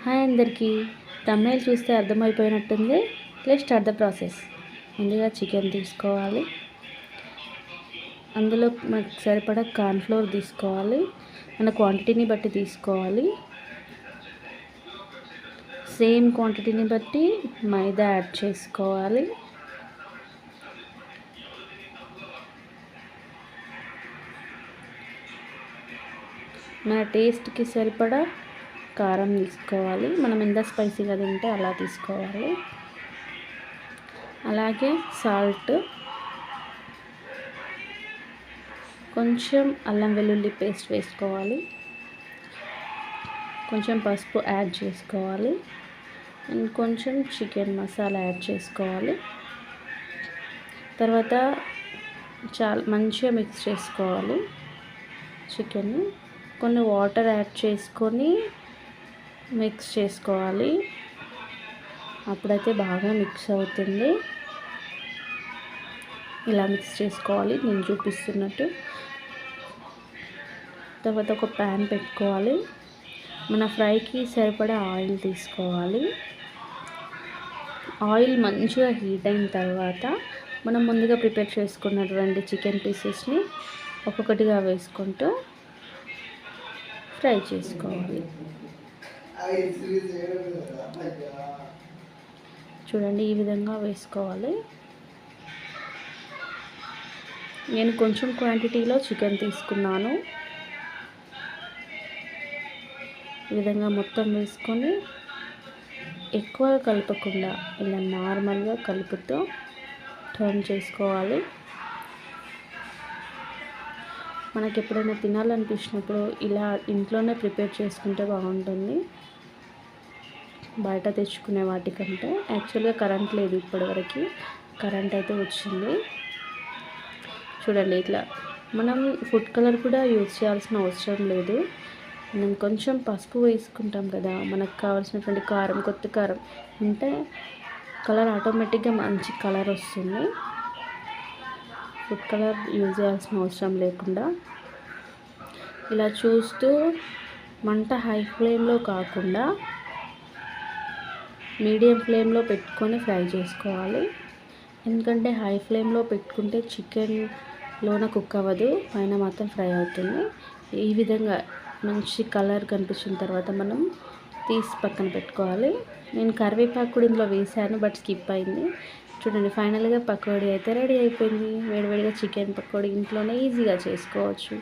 Hi అందరికీ. thumbnail చూస్తే అర్థమైపోయినట్టుంది. Let's start the process. ముందుగా చికెన్ తీసుకోవాలి. అందులో మనకు సరిపడా కార్న్ఫ్లోర్ తీసుకోవాలి. మన క్వాంటిటీని బట్టి తీసుకోవాలి. సేమ్ క్వాంటిటీని బట్టి మైదా యాడ్ చేసుకోవాలి. మన టేస్ట్కి సరిపడా కారం తీసుకోవాలి. మనం ఎంత స్పైసీగా తింటే అలా తీసుకోవాలి. అలాగే సాల్ట్, కొంచెం అల్లం వెల్లుల్లి పేస్ట్ వేసుకోవాలి. కొంచెం పసుపు యాడ్ చేసుకోవాలి. అండ్ కొంచెం చికెన్ మసాలా యాడ్ చేసుకోవాలి. తర్వాత మంచిగా మిక్స్ చేసుకోవాలి చికెన్. కొన్ని వాటర్ యాడ్ చేసుకొని మిక్స్ చేసుకోవాలి. అప్పుడైతే బాగా మిక్స్ అవుతుంది. ఇలా మిక్స్ చేసుకోవాలి నేను చూపిస్తున్నట్టు. తర్వాత ఒక ప్యాన్ పెట్టుకోవాలి. మన ఫ్రైకి సరిపడా ఆయిల్ తీసుకోవాలి. ఆయిల్ మంచిగా హీట్ అయిన తర్వాత మనం ముందుగా ప్రిపేర్ చేసుకున్నటువంటి చికెన్ పీసెస్ని ఒక్కొక్కటిగా వేసుకుంటూ ఫ్రై చేసుకోవాలి. చూడండి, ఈ విధంగా వేసుకోవాలి. నేను కొంచెం క్వాంటిటీలో చికెన్ తీసుకున్నాను. ఈ విధంగా మొత్తం వేసుకొని ఎక్కువ కలపకుండా ఇలా నార్మల్గా కలుపుతూ టర్న్ చేసుకోవాలి. మనకి ఎప్పుడైనా తినాలనిపించినప్పుడు ఇలా ఇంట్లోనే ప్రిపేర్ చేసుకుంటే బాగుంటుంది, బయట తెచ్చుకునే వాటికంటే. యాక్చువల్గా కరెంట్ లేదు ఇప్పటివరకు, కరెంట్ అయితే వచ్చింది. చూడండి, ఇట్లా మనం ఫుడ్ కలర్ కూడా యూజ్ చేయాల్సిన అవసరం లేదు. మనం కొంచెం పసుపు వేసుకుంటాం కదా, మనకు కావాల్సినటువంటి కారం, కొత్త కారం ఉంటే కలర్ ఆటోమేటిక్గా మంచి కలర్ వస్తుంది. ఫుడ్ కలర్ యూజ్ చేయాల్సిన అవసరం లేకుండా ఇలా చూస్తూ మంట హై ఫ్లేమ్లో కాకుండా మీడియం ఫ్లేమ్లో పెట్టుకొని ఫ్రై చేసుకోవాలి. ఎందుకంటే హై ఫ్లేమ్లో పెట్టుకుంటే చికెన్లోన కుక్ అవ్వదు, పైన మాత్రం ఫ్రై అవుతుంది. ఈ విధంగా మంచి కలర్ కనిపించిన తర్వాత మనం తీసి పక్కన పెట్టుకోవాలి. నేను కరివేపాకు కూడా ఇందులో వేసాను, బట్ స్కిప్ అయింది. చూడండి, ఫైనల్గా పకోడీ అయితే రెడీ అయిపోయింది. వేడివేడిగా చికెన్ పకోడీ ఇంట్లోనే ఈజీగా చేసుకోవచ్చు.